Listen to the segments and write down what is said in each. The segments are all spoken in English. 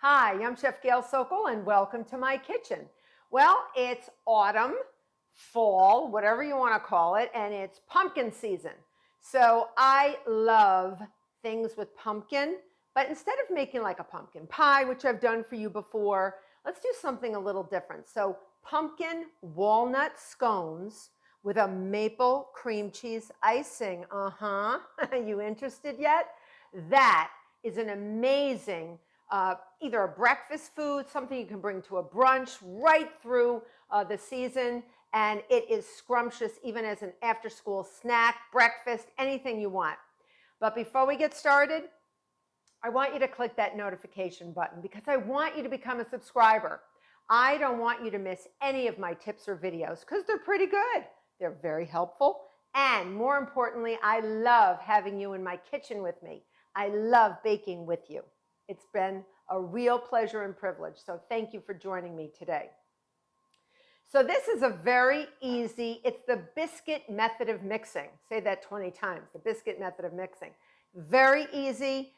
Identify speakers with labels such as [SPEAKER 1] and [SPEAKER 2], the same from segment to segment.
[SPEAKER 1] Hi, I'm Chef Gail Sokol and welcome to my kitchen. Well, it's autumn, fall, whatever you want to call it, and it's pumpkin season. So I love things with pumpkin, but instead of making like a pumpkin pie, which I've done for you before, let's do something a little different. So pumpkin walnut scones with a maple cream cheese icing. You interested yet? That is an amazing either a breakfast food, something you can bring to a brunch right through the season, and it is scrumptious even as an after-school snack, breakfast, anything you want. But before we get started, I want you to click that notification button because I want you to become a subscriber. I don't want you to miss any of my tips or videos because they're pretty good. They're very helpful, and more importantly, I love having you in my kitchen with me. I love baking with you. It's been a real pleasure and privilege, so thank you for joining me today. So this is a very easy, it's the biscuit method of mixing. Say that 20 times, the biscuit method of mixing. Very easy,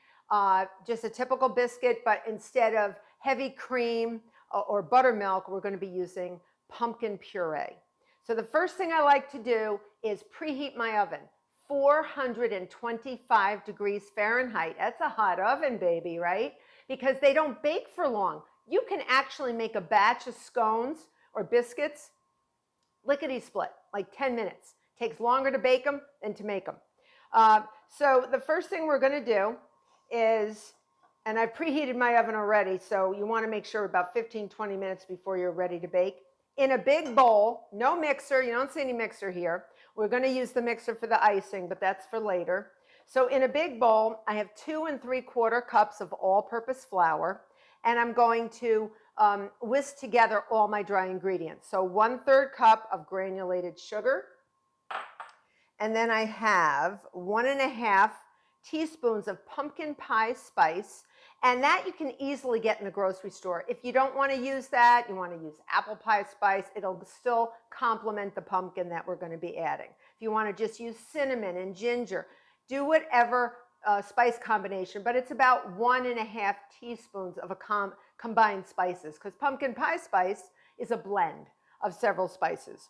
[SPEAKER 1] just a typical biscuit, but instead of heavy cream or buttermilk, we're going to be using pumpkin puree. So the first thing I like to do is preheat my oven. 425 degrees Fahrenheit. That's a hot oven, baby, right? Because they don't bake for long. You can actually make a batch of scones or biscuits lickety-split, like 10 minutes. Takes longer to bake them than to make them. So the first thing we're going to do is, and I've preheated my oven already, so you want to make sure about 15-20 minutes before you're ready to bake. In a big bowl, no mixer, you don't see any mixer here. We're going to use the mixer for the icing, but that's for later. So in a big bowl, I have 2 3/4 cups of all-purpose flour, and I'm going to whisk together all my dry ingredients. So 1/3 cup of granulated sugar, and then I have 1 1/2 teaspoons of pumpkin pie spice, and that you can easily get in the grocery store. If you don't want to use that, you want to use apple pie spice, it'll still complement the pumpkin that we're going to be adding. If you want to just use cinnamon and ginger, do whatever spice combination, but it's about 1 1/2 teaspoons of a combined spices, because pumpkin pie spice is a blend of several spices.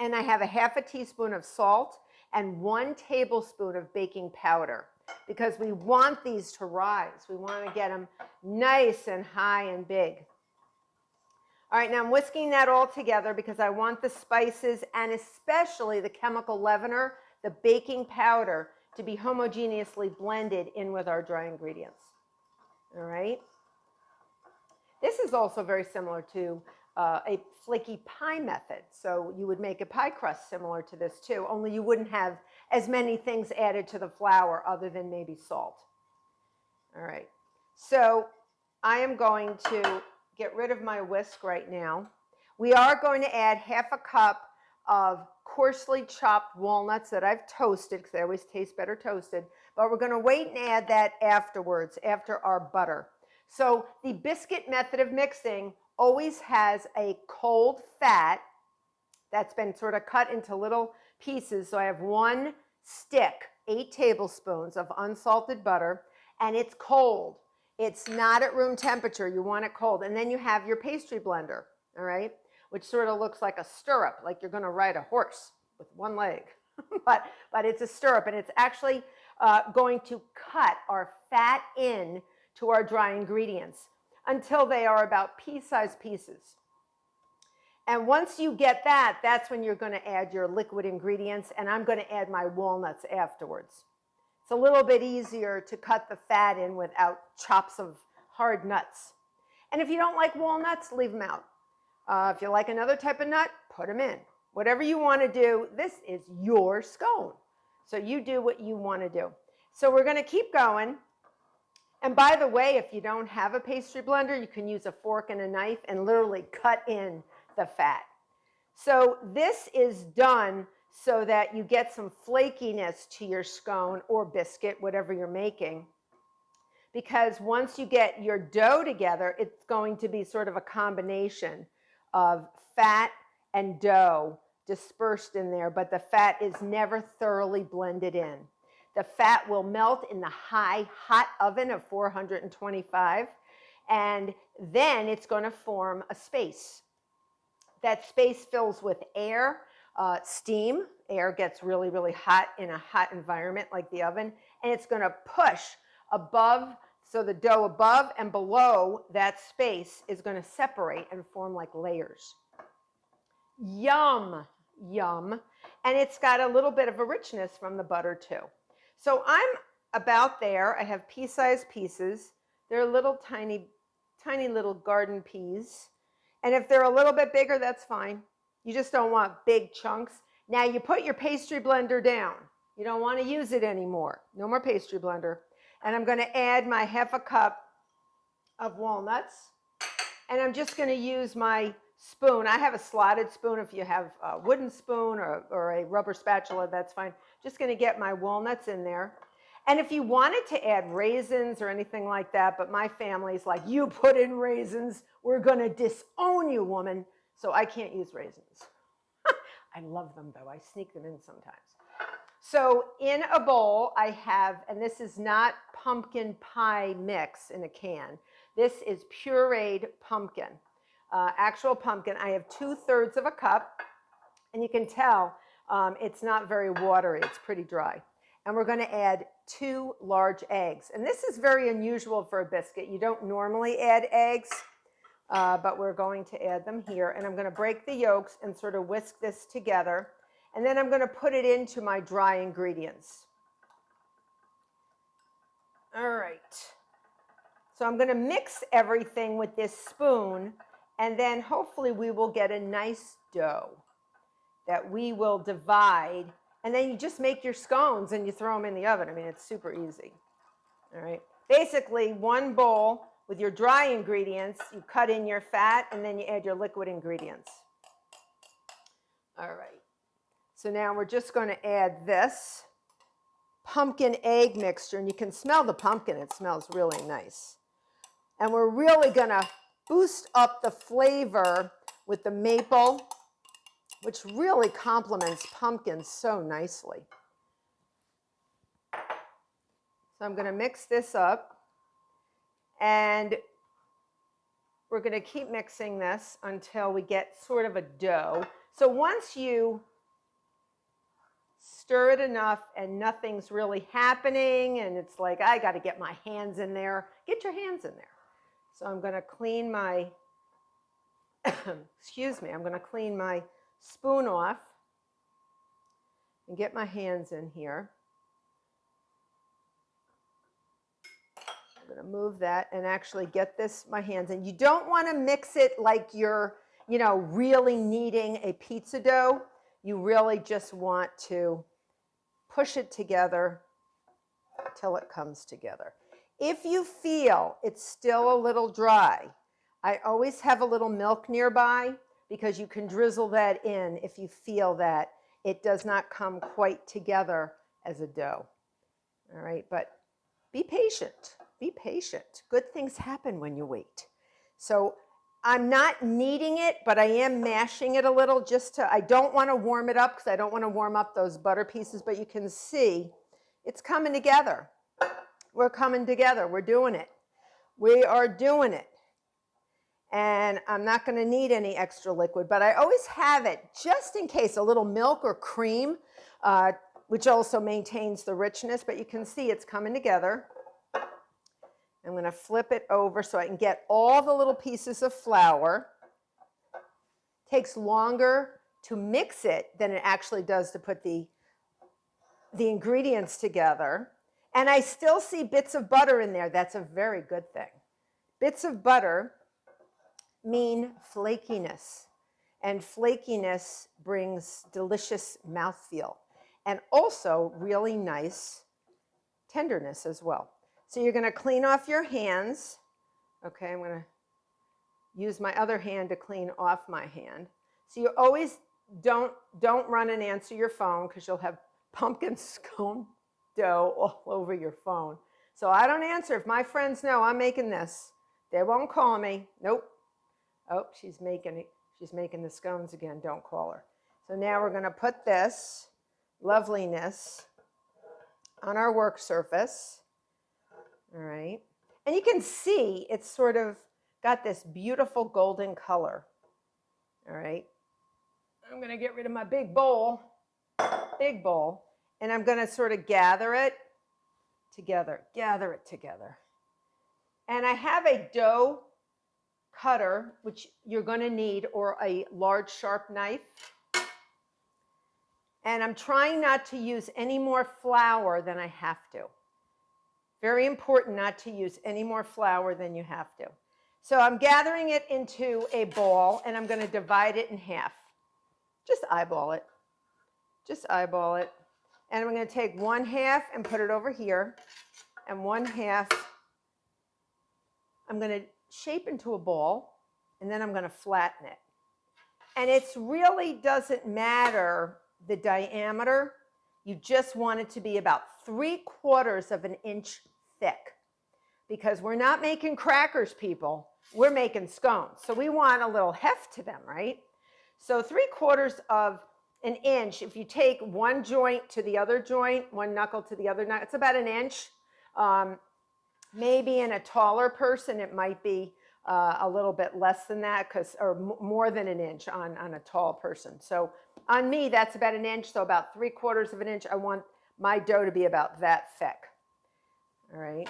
[SPEAKER 1] And I have a 1/2 teaspoon of salt and 1 tablespoon of baking powder, because we want these to rise. We want to get them nice and high and big. All right, now I'm whisking that all together because I want the spices and especially the chemical leavener, the baking powder, to be homogeneously blended in with our dry ingredients. All right. This is also very similar to a flaky pie method. So you would make a pie crust similar to this too, only you wouldn't have as many things added to the flour other than maybe salt. All right, so I am going to get rid of my whisk right now. We are going to add 1/2 cup of coarsely chopped walnuts that I've toasted, because they always taste better toasted, but we're going to wait and add that afterwards, after our butter. So the biscuit method of mixing always has a cold fat that's been sort of cut into little pieces. So I have 1 stick, 8 tablespoons of unsalted butter, and it's cold. It's not at room temperature. You want it cold. And then you have your pastry blender, all right, which sort of looks like a stirrup, like you're going to ride a horse with 1 leg. but it's a stirrup, and it's actually going to cut our fat in to our dry ingredients until they are about pea-sized pieces. And once you get that, that's when you're going to add your liquid ingredients, and I'm going to add my walnuts afterwards. It's a little bit easier to cut the fat in without chops of hard nuts. And if you don't like walnuts, leave them out. If you like another type of nut, put them in. Whatever you want to do, this is your scone. So you do what you want to do. So we're going to keep going. And by the way, if you don't have a pastry blender, you can use a fork and a knife and literally cut in the fat. So this is done so that you get some flakiness to your scone or biscuit, whatever you're making. Because once you get your dough together, it's going to be sort of a combination of fat and dough dispersed in there, but the fat is never thoroughly blended in. The fat will melt in the high, hot oven of 425, And then it's going to form a space. That space fills with air, steam. Air gets really, really hot in a hot environment like the oven, and it's going to push above, so the dough above and below that space is going to separate and form like layers. Yum, yum. And it's got a little bit of a richness from the butter too. So I'm about there. I have pea-sized pieces. They're little tiny, tiny little garden peas. And if they're a little bit bigger, that's fine. You just don't want big chunks. Now you put your pastry blender down. You don't want to use it anymore. No more pastry blender. And I'm going to add my ½ cup of walnuts. And I'm just going to use my spoon. I have a slotted spoon. If you have a wooden spoon or a rubber spatula, that's fine. Just going to get my walnuts in there. And if you wanted to add raisins or anything like that, but my family's like, you put in raisins, we're going to disown you, woman. So I can't use raisins. I love them, though. I sneak them in sometimes. So in a bowl, I have, and this is not pumpkin pie mix in a can. This is pureed pumpkin, actual pumpkin. I have 2/3 of a cup, and you can tell it's not very watery. It's pretty dry. And we're going to add 2 large eggs. And this is very unusual for a biscuit. You don't normally add eggs, but we're going to add them here. And I'm going to break the yolks and sort of whisk this together. And then I'm going to put it into my dry ingredients. All right. So I'm going to mix everything with this spoon, and then hopefully we will get a nice dough that we will divide. And then you just make your scones and you throw them in the oven. I mean, it's super easy. All right. Basically, one bowl with your dry ingredients, you cut in your fat, and then you add your liquid ingredients. All right. So now we're just going to add this pumpkin egg mixture, and you can smell the pumpkin. It smells really nice. And we're really going to boost up the flavor with the maple, which really complements pumpkin so nicely. So I'm going to mix this up, and we're going to keep mixing this until we get sort of a dough. So once you stir it enough and nothing's really happening, and it's like, I got to get my hands in there, get your hands in there. So I'm going to clean my, excuse me, I'm going to clean my spoon off and get my hands in here. I'm going to move that and actually get this, my hands in. You don't want to mix it like you're, you know, really kneading a pizza dough. You really just want to push it together till it comes together. If you feel it's still a little dry, I always have a little milk nearby because you can drizzle that in if you feel that it does not come quite together as a dough. All right, but be patient. Be patient. Good things happen when you wait. So I'm not kneading it, but I am mashing it a little just to, I don't want to warm it up because I don't want to warm up those butter pieces, but you can see it's coming together. We're coming together. We're doing it. We are doing it. And I'm not going to need any extra liquid, but I always have it just in case, a little milk or cream, which also maintains the richness, but you can see it's coming together. I'm going to flip it over so I can get all the little pieces of flour. It takes longer to mix it than it actually does to put the ingredients together. And I still see bits of butter in there. That's a very good thing. Bits of butter mean flakiness, and flakiness brings delicious mouthfeel and also really nice tenderness as well. So you're going to clean off your hands. Okay, I'm going to use my other hand to clean off my hand. So you always don't run and answer your phone because you'll have pumpkin scone dough all over your phone. So I don't answer. If my friends know I'm making this, they won't call me. Nope. Oh, she's making it. She's making the scones again. Don't call her. So now we're going to put this loveliness on our work surface. All right. And you can see it's sort of got this beautiful golden color. All right. I'm going to get rid of my big bowl, and I'm going to sort of gather it together. And I have a dough cutter, which you're going to need, or a large sharp knife. And I'm trying not to use any more flour than I have to. Very important not to use any more flour than you have to. So I'm gathering it into a ball, and I'm going to divide it in half. Just eyeball it. And I'm going to take 1/2 and put it over here, and 1/2 I'm going to shape into a ball, and then I'm going to flatten it. And it really doesn't matter the diameter. You just want it to be about 3/4 of an inch thick, because we're not making crackers, people. We're making scones. So we want a little heft to them, right? So 3/4 of an inch, if you take one joint to the other joint, one knuckle to the other knuckle, it's about an inch. Maybe in a taller person, it might be a little bit less than that, or more than an inch on a tall person. So on me, that's about an inch, so about 3/4 of an inch. I want my dough to be about that thick. All right.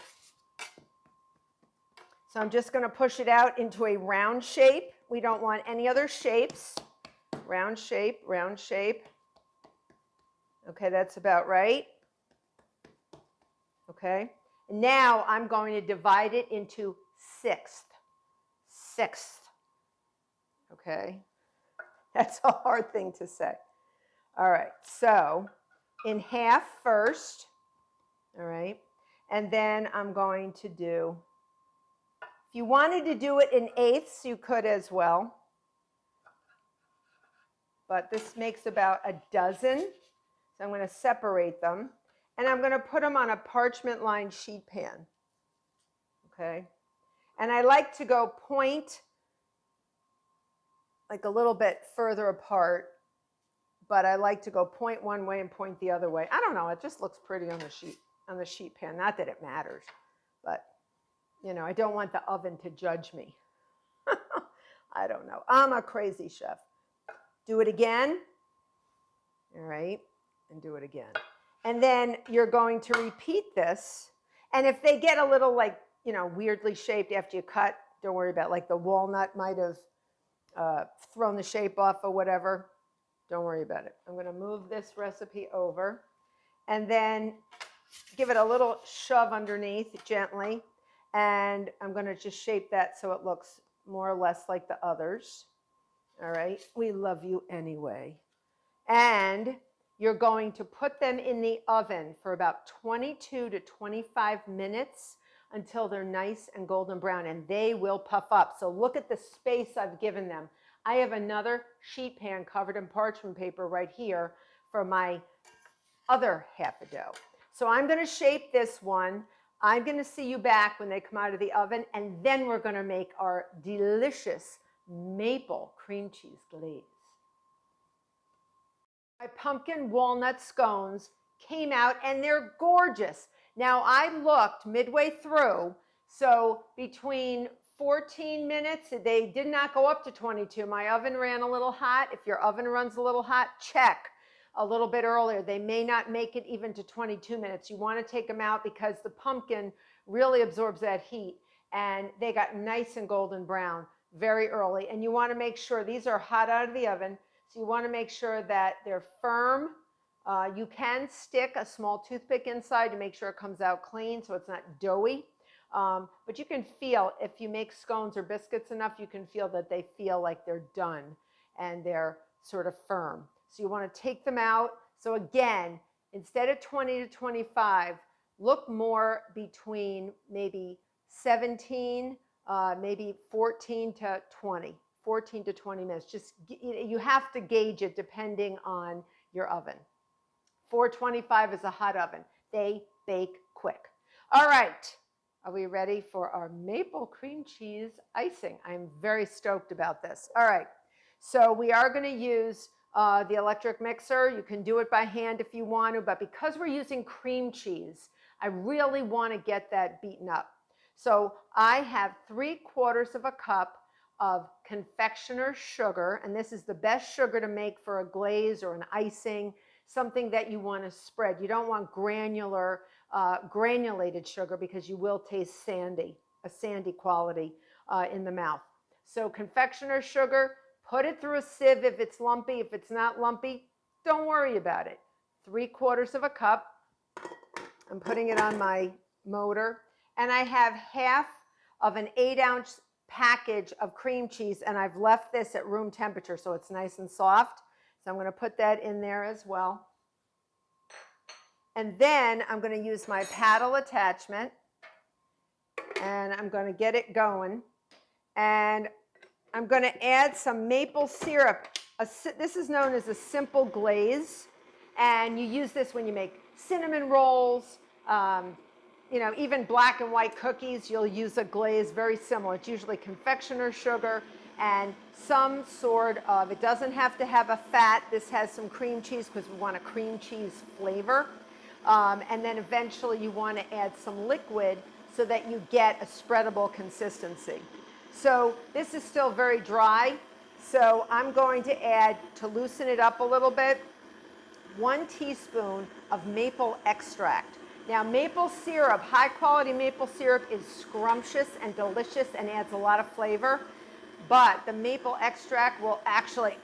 [SPEAKER 1] So I'm just going to push it out into a round shape. We don't want any other shapes. Round shape. Okay, that's about right. Okay. Now I'm going to divide it into sixth. Okay. That's a hard thing to say. All right. So in half first. All right. And then I'm going to do, if you wanted to do it in eighths, you could as well. But this makes about a dozen. So I'm going to separate them. And I'm going to put them on a parchment-lined sheet pan. Okay? And I like to go point like a little bit further apart, but I like to go point one way and point the other way. I don't know, it just looks pretty on the sheet pan. Not that it matters, but you know, I don't want the oven to judge me. I don't know. I'm a crazy chef. Do it again. All right, and do it again. And then you're going to repeat this. And if they get a little, like, you know, weirdly shaped after you cut, don't worry about it. Like the walnut might have thrown the shape off or whatever. Don't worry about it. I'm going to move this recipe over and then give it a little shove underneath gently. And I'm going to just shape that so it looks more or less like the others. All right. We love you anyway. And you're going to put them in the oven for about 22 to 25 minutes until they're nice and golden brown, and they will puff up. So look at the space I've given them. I have another sheet pan covered in parchment paper right here for my other half a dough. So I'm going to shape this one. I'm going to see you back when they come out of the oven, and then we're going to make our delicious maple cream cheese glaze. My pumpkin walnut scones came out, and they're gorgeous. Now, I looked midway through, so between 14 minutes, they did not go up to 22. My oven ran a little hot. If your oven runs a little hot, check a little bit earlier. They may not make it even to 22 minutes. You want to take them out because the pumpkin really absorbs that heat, and they got nice and golden brown very early. And you want to make sure these are hot out of the oven. So you want to make sure that they're firm. You can stick a small toothpick inside to make sure it comes out clean so it's not doughy. But you can feel, if you make scones or biscuits enough, you can feel that they feel like they're done and they're sort of firm. So you want to take them out. So again, instead of 20 to 25, look more between maybe 17, maybe 14 to 20. 14 to 20 minutes. Just, you have to gauge it depending on your oven. 425 is a hot oven. They bake quick. All right. Are we ready for our maple cream cheese icing? I'm very stoked about this. All right. So we are going to use the electric mixer. You can do it by hand if you want to, but because we're using cream cheese, I really want to get that beaten up. So I have 3/4 of a cup of confectioner's sugar, and this is the best sugar to make for a glaze or an icing, something that you want to spread. You don't want granulated sugar because you will taste sandy, a sandy quality in the mouth. So confectioner's sugar, put it through a sieve if it's lumpy. If it's not lumpy, don't worry about it. 3/4 of a cup. I'm putting it on my motor. And I have half of an 8-ounce package of cream cheese, and I've left this at room temperature so it's nice and soft. So I'm going to put that in there as well. And then I'm going to use my paddle attachment, and I'm going to get it going. And I'm going to add some maple syrup. This is known as a simple glaze, and you use this when you make cinnamon rolls, even black and white cookies. You'll use a glaze very similar. It's usually confectioner's sugar and some sort of, it doesn't have to have a fat. This has some cream cheese because we want a cream cheese flavor. And then eventually you want to add some liquid so that you get a spreadable consistency. So this is still very dry. So I'm going to add, to loosen it up a little bit, 1 teaspoon of maple extract. Now, maple syrup, high quality maple syrup, is scrumptious and delicious and adds a lot of flavor. But the maple extract will actually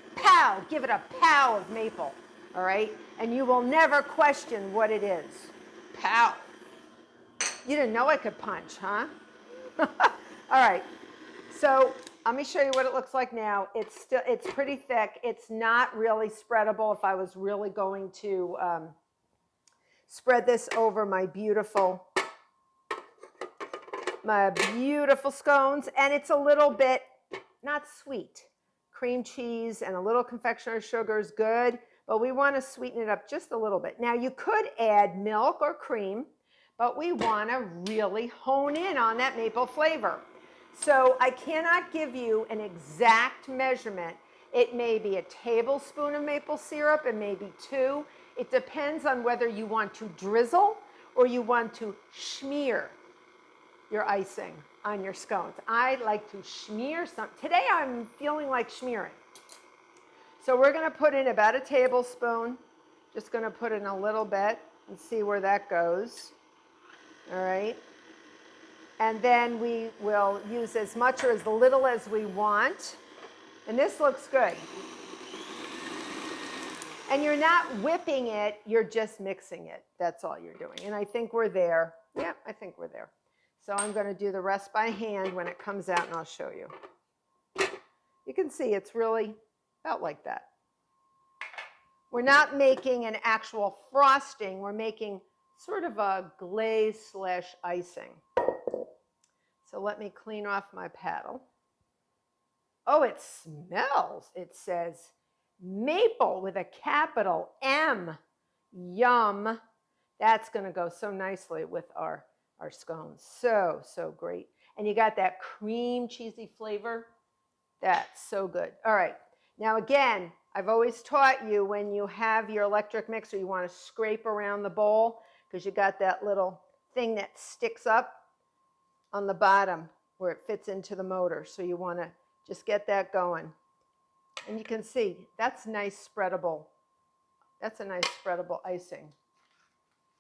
[SPEAKER 1] give it a pow of maple, all right? And you will never question what it is. Pow. You didn't know I could punch, huh? All right. So let me show you what it looks like now. It's pretty thick. It's not really spreadable. If I was really going to spread this over my beautiful scones, and it's a little bit not sweet. Cream cheese and a little confectioner's sugar is good, but we want to sweeten it up just a little bit. Now you could add milk or cream, but we want to really hone in on that maple flavor. So I cannot give you an exact measurement. It may be a tablespoon of maple syrup, and maybe 2. It depends on whether you want to drizzle or you want to smear your icing on your scones. I like to smear some. Today I'm feeling like smearing. So we're going to put in about a tablespoon. Just going to put in a little bit and see where that goes. All right. And then we will use as much or as little as we want. And this looks good. And you're not whipping it, you're just mixing it. That's all you're doing. And I think we're there. Yeah, I think we're there. So I'm going to do the rest by hand when it comes out, and I'll show you. You can see it's really about like that. We're not making an actual frosting. We're making sort of a glaze / icing. So let me clean off my paddle. Oh, it smells. It says maple with a capital M. Yum. That's going to go so nicely with our scones. So, so great. And you got that cream cheesy flavor. That's so good. All right. Now, again, I've always taught you when you have your electric mixer, you want to scrape around the bowl because you got that little thing that sticks up on the bottom where it fits into the motor. So you want to just get that going. And you can see that's nice spreadable. That's a nice spreadable icing.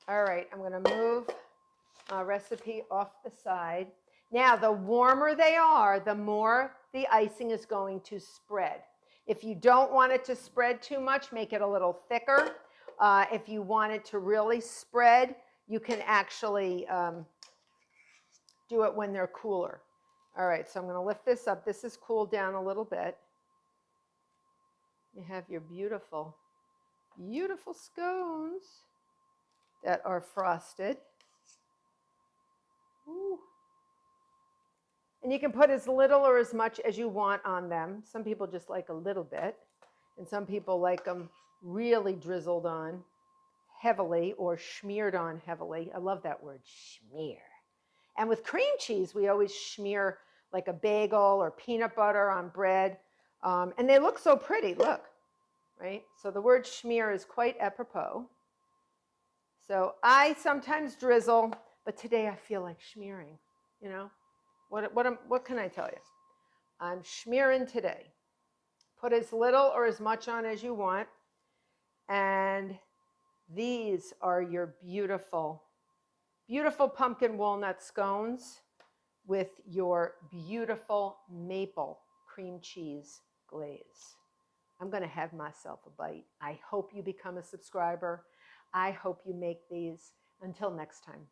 [SPEAKER 1] All right, I'm going to move my recipe off the side. Now, the warmer they are, the more the icing is going to spread. If you don't want it to spread too much, make it a little thicker. If you want it to really spread, you can actually do it when they're cooler. All right, so I'm going to lift this up. This is cooled down a little bit. You have your beautiful, beautiful scones that are frosted. Ooh. And you can put as little or as much as you want on them. Some people just like a little bit, and some people like them really drizzled on heavily or smeared on heavily. I love that word, smear. And with cream cheese, we always smear like a bagel or peanut butter on bread. And they look so pretty, look, right? So the word smear is quite apropos. So I sometimes drizzle, but today I feel like smearing. You know, what can I tell you? I'm schmearing today. Put as little or as much on as you want. And these are your beautiful, beautiful pumpkin walnut scones with your beautiful maple cream cheese glaze. I'm going to have myself a bite. I hope you become a subscriber. I hope you make these. Until next time.